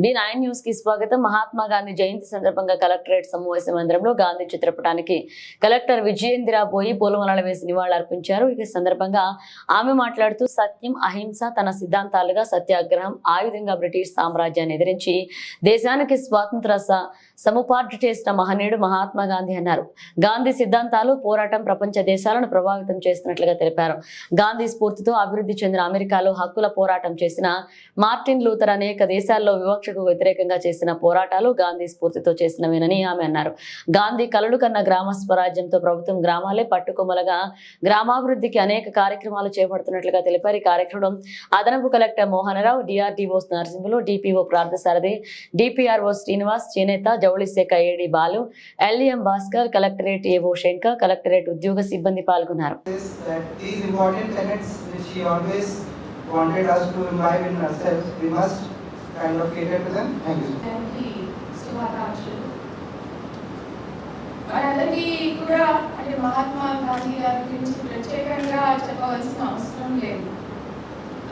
B9 news కి స్వాగతం. మహాత్మా గాంధీ జయంతి సందర్భంగా కలెక్టరేట్ సమావేశ మందిరంలో గాంధీ చిత్రపటానికి కలెక్టర్ విజయేంద్ర బోయి పూలమాలలు వేసి నివాళులర్పించారు. ఈ సందర్భంగా ఆమె మాట్లాడుతూ సత్యం, అహింస తన సిద్ధాంతాలుగా సత్యాగ్రహం ఆయుధంగా బ్రిటిష్ సామ్రాజ్యాన్ని ఎదిరించి దేశానికి స్వాతంత్ర సముపార్జన చేసిన మహనీయుడు మహాత్మా గాంధీ అన్నారు. గాంధీ సిద్ధాంతాలు పోరాటం ప్రపంచ దేశాలను ప్రభావితం చేస్తున్నట్లుగా తెలిపారు. గాంధీ స్ఫూర్తితో అభివృద్ధి చెందిన అమెరికాలో హక్కుల పోరాటం చేసిన మార్టిన్ లూథర్ అనేక దేశాల్లో వివక్షకు వ్యతిరేకంగా చేసిన పోరాటాలు గాంధీ స్ఫూర్తితో చేసినవేనని ఆమె అన్నారు. గాంధీ కలలు కన్న గ్రామ స్వరాజ్యంతో ప్రభుత్వం గ్రామాలే పట్టుకొమ్మలుగా గ్రామాభివృద్ధికి అనేక కార్యక్రమాలు చేపడుతున్నట్లుగా తెలిపారు. ఈ కార్యక్రమం అదనపు collector Mohanarao, DRDO Narasimhulu, DPO Parthasarathi, DPRO Srinivas, చేనేత జౌళి శాఖ AD Balu, LEM Bhaskar, collectorate AO Shankar, collectorate ఉద్యోగ సిబ్బంది పాల్గొన్నారు. Wanted us to imbibe in ourselves, we must kind of cater to them. Thank you. మనందరికీ కూడా అంటే మహాత్మా గాంధీ గారి గురించి ప్రత్యేకంగా చెప్పవలసిన అవసరం లేదు.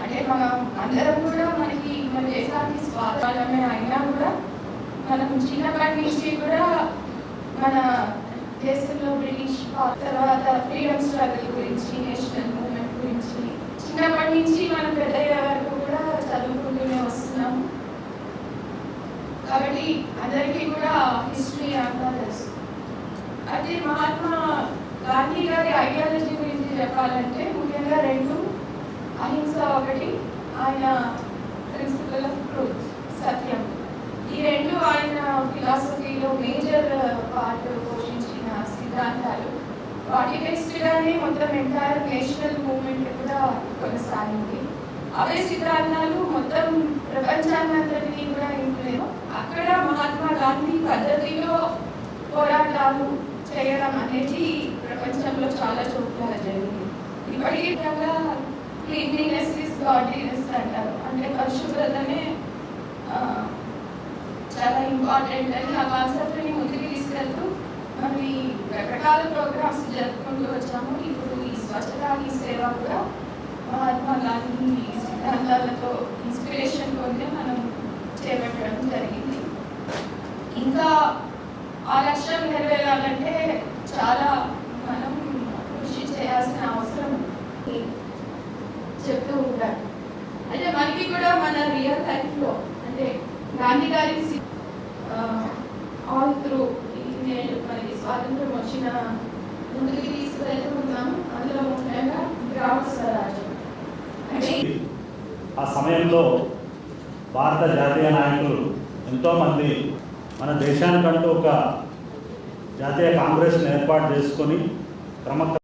అంటే మనం అందరం కూడా మనకి మన దేశానికి స్వాతంత్రమే అయినా కూడా మనం చిన్నప్పటి నుంచి కూడా మన దేశంలో బ్రిటిష్ తర్వాత ఫ్రీడమ్ స్ట్రగుల్ గురించి, నేషనల్ మూవ్మెంట్ గురించి చిన్నప్పటి నుంచి మనం పెద్దయ్యే వరకు కూడా చదువుకుంటూనే వస్తున్నాం. కాబట్టి అందరికీ కూడా హిస్టరీ అంతా తెలుసు. అయితే మహాత్మా గాంధీ గారి ఐడియాలజీ గురించి చెప్పాలంటే ముఖ్యంగా రెండు, అహింస ఒకటి, ఆయన ప్రిన్సిపల్ ఆఫ్ ట్రూత్, సత్యం. ఈ రెండు ఆయన ఫిలాసఫీలో మేజర్ పార్ట్ పోషించిన సిద్ధాంతాలు. వాటి బేస్డ్ గానే మొత్తం ఎంటైర్ నేషనల్ మూవ్మెంట్ కూడా కొనసాగింది. అవే సిద్ధాంతాలు మొత్తం ప్రపంచాన్నంతటినీ కూడా ఇంట్లో అక్కడ మహాత్మా గాంధీ పద్ధతిలో పోరాటాలు చేయడం అనేది ప్రపంచంలో చాలా చోట్ల జరిగింది. ఇప్పటికీ క్లీన్లీనెస్ ఇస్ గాడ్లీనెస్ అంటారు. అంటే పరిశుభ్రతనే చాలా ఇంపార్టెంట్ అని ఆ కాన్సెప్ట్ని ముందుకు తీసుకెళ్తూ మనం ఈ రకరకాల ప్రోగ్రామ్స్ జరుపుకుంటూ వచ్చాము. ఇప్పుడు ఈ స్వచ్ఛత ఈ సేవ కూడా మహాత్మా గాంధీ సిద్ధాంతాలతో ఇన్స్పిరేషన్ పొంది మనం చేపట్టడం జరిగింది. ఇంకా ఆ లక్ష్యం నెరవేరాలంటే చాలా మనం కృషి చేయాల్సిన అవసరం చెప్తూ ఉంటారు. అంటే మనకి కూడా మన రియల్ లైఫ్లో అంటే గాంధీ గారి ఆల్ త్రూ మనకి స్వాతంత్రం వచ్చిన ముందుకు తీసుకువెళ్తూ ఉన్నాము. అందులో ముఖ్యంగా గ్రామ స్వరాజ్యం అంటే ఆ సమయంలో భారత జాతీయ నాయకులు ఎంతోమంది మన దేశానికంటూ ఒక జాతీయ కాంగ్రెస్ని ఏర్పాటు చేసుకొని